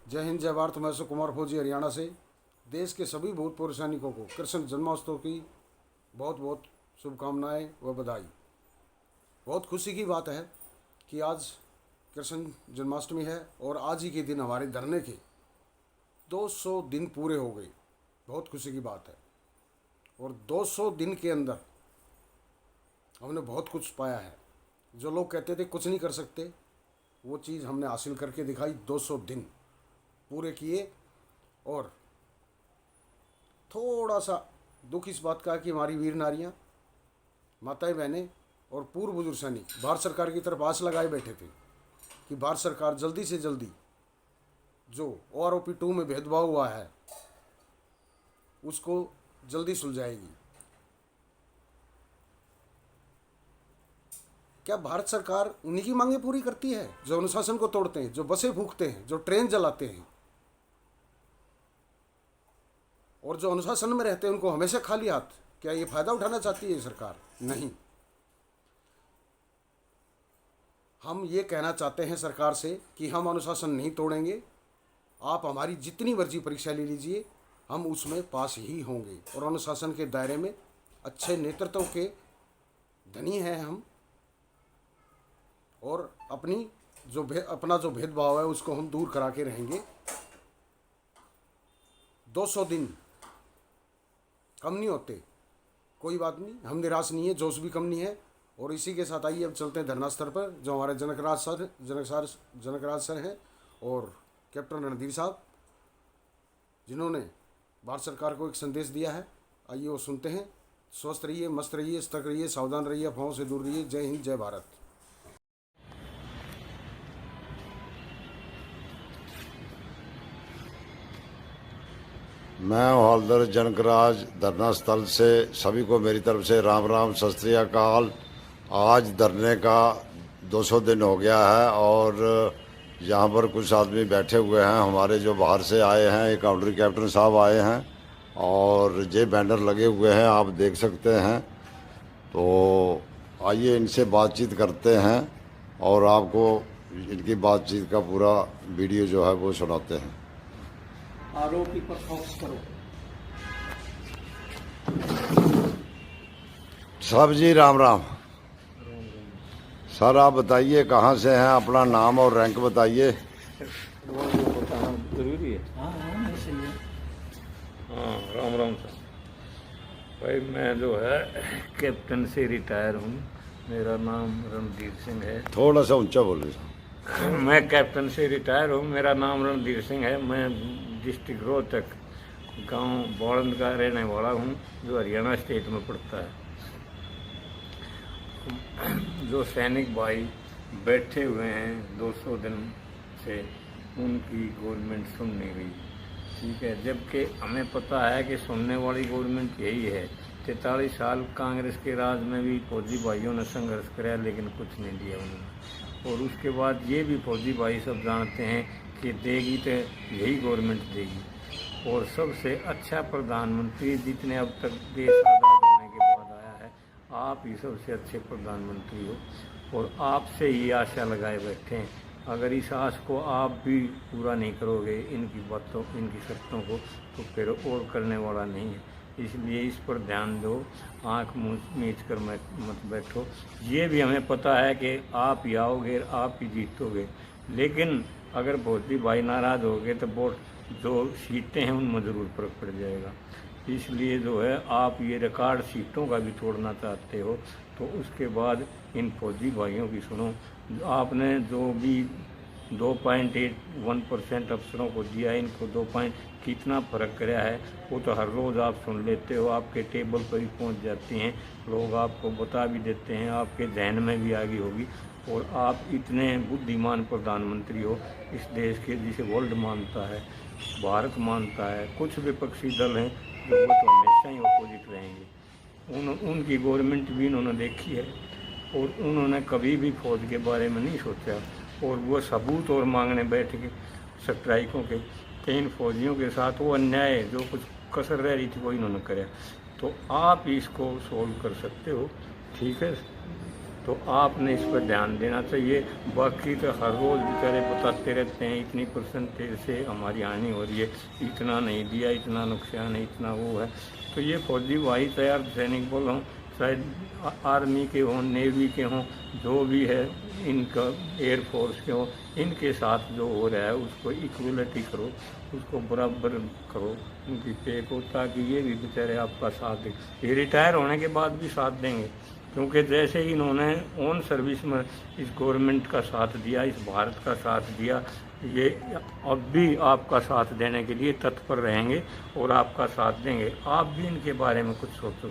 जय हिंद जय भारत। मैं अशोक कुमार फौजी हरियाणा से। देश के सभी भूतपूर्व सैनिकों को कृष्ण जन्माष्टमी की बहुत बहुत शुभकामनाएं व बधाई। बहुत खुशी की बात है कि आज कृष्ण जन्माष्टमी है और आज ही के दिन हमारे धरने के 200 दिन पूरे हो गए। बहुत खुशी की बात है और 200 दिन के अंदर हमने बहुत कुछ पाया है। जो लोग कहते थे कुछ नहीं कर सकते, वो चीज़ हमने हासिल करके दिखाई। 200 दिन पूरे किए। और थोड़ा सा दुख इस बात का है कि हमारी वीर नारियां, माताएं, बहनें और पूर्व बुजुर्ग सैनिक भारत सरकार की तरफ आस लगाए बैठे थे कि भारत सरकार जल्दी से जल्दी जो OROP-2 में भेदभाव हुआ है उसको जल्दी सुलझाएगी। क्या भारत सरकार उन्हीं की मांगें पूरी करती है जो अनुशासन को तोड़ते हैं, जो बसें फूंकते हैं, जो ट्रेन जलाते हैं और जो अनुशासन में रहते हैं उनको हमेशा खाली हाथ? क्या ये फायदा उठाना चाहती है सरकार? नहीं। हम ये कहना चाहते हैं सरकार से कि हम अनुशासन नहीं तोड़ेंगे। आप हमारी जितनी मर्जी परीक्षा ले लीजिए, हम उसमें पास ही होंगे और अनुशासन के दायरे में अच्छे नेतृत्व के धनी हैं हम। और अपना जो भेदभाव है उसको हम दूर करा के रहेंगे। 200 दिन कम नहीं होते, कोई बात नहीं, हम निराश नहीं है, जोश भी कम नहीं है। और इसी के साथ आइए अब चलते हैं धरना स्थल पर, जो हमारे जनकराज सर हैं और कैप्टन रणधीर साहब, जिन्होंने भारत सरकार को एक संदेश दिया है। आइए वो सुनते हैं। स्वस्थ रहिए, मस्त रहिए, सतर्क रहिए, सावधान रहिए, अफवाहों से दूर रहिए। जय हिंद जय भारत। मैं हवलदार जनकराज धरना स्थल से सभी को मेरी तरफ से राम राम, सत श्री अकाल। आज धरने का 200 दिन हो गया है और यहाँ पर कुछ आदमी बैठे हुए हैं हमारे जो बाहर से आए हैं। एक काउंट्री कैप्टन साहब आए हैं और ये बैनर लगे हुए हैं, आप देख सकते हैं। तो आइए इनसे बातचीत करते हैं और आपको इनकी बातचीत का पूरा वीडियो जो है वो सुनाते हैं। आरोपी पर फोकस करो। साहब जी राम राम। सर आप बताइए कहाँ से हैं, अपना नाम और रैंक बताइए। बताना जरूरी है। हाँ नहीं सही है। हाँ राम राम सर। भाई मैं जो है कैप्टन से रिटायर हूँ। मेरा नाम रणधीर सिंह है। थोड़ा सा ऊंचा बोलिए। मैं कैप्टन से रिटायर हूँ। मेरा नाम रणधीर सिंह है। मैं डिस्ट्रिक्ट रोहतक गांव बौड़ंद का रहने वाला हूँ, जो हरियाणा स्टेट में पड़ता है। जो सैनिक भाई बैठे हुए हैं 200 दिन से, उनकी गवर्नमेंट सुन नहीं रही, ठीक है। जबकि हमें पता है कि सुनने वाली गवर्नमेंट यही है। 43 साल कांग्रेस के राज में भी फौजी भाइयों ने संघर्ष कराया, लेकिन कुछ नहीं दिया उन्होंने। और उसके बाद ये भी फौजी भाई सब जानते हैं कि देगी तो यही गवर्नमेंट देगी। और सबसे अच्छा प्रधानमंत्री जितने अब तक देश आज़ाद होने के बाद आया है, आप ही सबसे अच्छे प्रधानमंत्री हो और आपसे ही आशा लगाए बैठे हैं। अगर इस आस को आप भी पूरा नहीं करोगे, इनकी बातों, इनकी शर्तों को, तो फिर और करने वाला नहीं है। इसलिए इस पर ध्यान दो, आँख मीच कर मत बैठो। ये भी हमें पता है कि आप ही आओगे, आप ही जीतोगे, लेकिन अगर फौजी भाई नाराज़ हो गए तो वोट जो सीटें हैं उनमें ज़रूर फर्क पड़ जाएगा। इसलिए जो है आप ये रिकॉर्ड सीटों का भी तोड़ना चाहते हो तो उसके बाद इन फौजी भाइयों की सुनो। आपने जो भी 2.81% अफसरों को दिया है, इनको 2 पॉइंट कितना फ़र्क कराया है वो तो हर रोज़ आप सुन लेते हो, आपके टेबल पर भी पहुंच जाती हैं, लोग आपको बता भी देते हैं, आपके जहन में भी आ गई होगी। और आप इतने बुद्धिमान प्रधानमंत्री हो इस देश के, जिसे वर्ल्ड मानता है, भारत मानता है। कुछ विपक्षी दल हैं जो वो तो हमेशा ही अपोजिट रहेंगे। उनकी गवर्नमेंट भी इन्होंने देखी है और उन्होंने कभी भी फौज के बारे में नहीं सोचा। और वो सबूत और मांगने बैठ के स्ट्राइकों के, इन फौजियों के साथ वो अन्याय जो कुछ कसर रह रही थी वो इन्होंने कराया। तो आप इसको सोल्व कर सकते हो, ठीक है। तो आपने इस पर ध्यान देना चाहिए। बाकी तो हर रोज़ बेचारे बताते रहते हैं इतनी परसेंटेज से हमारी हानि हो रही है, इतना नहीं दिया, इतना नुकसान है, इतना वो है। तो ये फौजी भाई तैयार सैनिक बोल हों, शायद आर्मी के हों, नेवी के हों, जो भी है, इनका एयरफोर्स के हों, इनके साथ जो हो रहा है उसको इक्वलिटी करो, उसको बराबर करो उनकी पे को, ताकि ये भी बेचारे आपका साथ दें। ये रिटायर होने के बाद भी साथ देंगे, क्योंकि जैसे ही इन्होंने ऑन सर्विस में इस गवर्नमेंट का साथ दिया, इस भारत का साथ दिया, ये अब भी आपका साथ देने के लिए तत्पर रहेंगे और आपका साथ देंगे। आप भी इनके बारे में कुछ सोचो,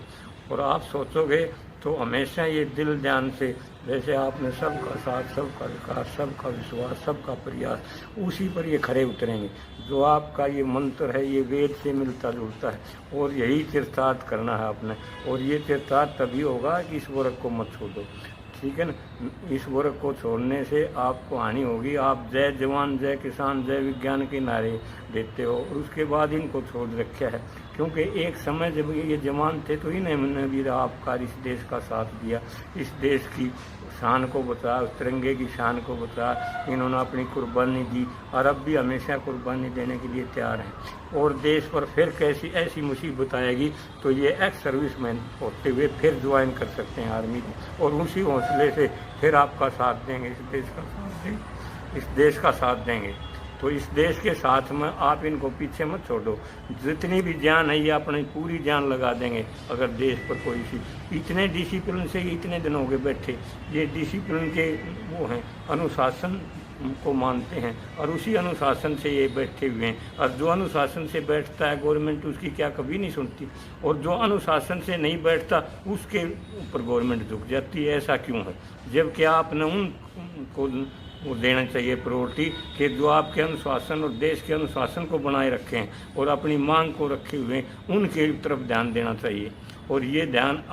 और आप सोचोगे तो हमेशा ये दिल ध्यान से, जैसे आपने सबका साथ, सबका विकास, सबका विश्वास, सबका प्रयास, उसी पर ये खरे उतरेंगे। जो आपका ये मंत्र है ये वेद से मिलता जुलता है, और यही तीर्थार्थ करना है आपने। और ये तीर्थार्थ तभी होगा कि इस वर्ग को मत छोड़ो, ठीक है ना। इस वर्ग को छोड़ने से आपको हानि होगी। आप जय जवान, जय किसान, जय विज्ञान के नारे देते हो, और उसके बाद इनको छोड़ रखा है। क्योंकि एक समय जब ये जवान थे तो इन्होंने भी आपका इस देश का साथ दिया, इस देश की शान को बचाया, उस तिरंगे की शान को बचाया, इन्होंने अपनी कुर्बानी दी, और अब भी हमेशा कुर्बानी देने के लिए तैयार हैं। और देश पर फिर कैसी ऐसी मुसीबत आएगी तो ये एक्स सर्विसमैन होते हुए फिर ज्वाइन कर सकते हैं आर्मी की, और उसी हौसले से फिर आपका साथ देंगे, इस देश का साथ देंगे, इस देश का साथ देंगे। तो इस देश के साथ में आप इनको पीछे मत छोड़ो। जितनी भी जान है ये अपनी पूरी जान लगा देंगे अगर देश पर कोई सी। इतने डिसिप्लिन से इतने दिन हो गए बैठे, ये डिसिप्लिन के वो हैं, अनुशासन को मानते हैं, और उसी अनुशासन से ये बैठे हुए हैं। और जो अनुशासन से बैठता है गवर्नमेंट उसकी क्या कभी नहीं सुनती, और जो अनुशासन से नहीं बैठता उसके ऊपर गवर्नमेंट झुक जाती है। ऐसा क्यों है? जबकि आपने उनको वो देना चाहिए प्रायोरिटी कि जो आपके अनुशासन और देश के अनुशासन को बनाए रखें और अपनी मांग को रखे हुए, उनके तरफ ध्यान देना चाहिए। और ये ध्यान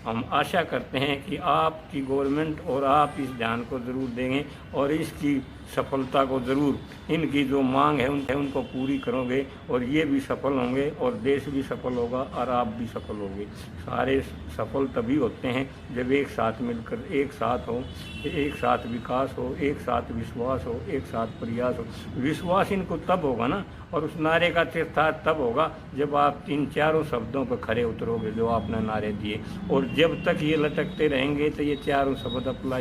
हम आशा करते हैं कि आपकी गवर्नमेंट और आप इस ध्यान को ज़रूर देंगे, और इसकी सफलता को ज़रूर, इनकी जो मांग है उनको पूरी करोगे, और ये भी सफल होंगे, और देश भी सफल होगा, और आप भी सफल होंगे। सारे सफल तभी होते हैं जब एक साथ मिलकर, एक साथ हो, एक साथ विकास हो, एक साथ विश्वास हो, एक साथ प्रयास हो। विश्वास इनको तब होगा ना, और उस नारे का तीर्थार्थ तब होगा जब आप इन चारों शब्दों पर खरे उतरोगे जो आपने नारे दिए। और जब तक ये लटकते रहेंगे तो ये चारों शब्द अप्लाई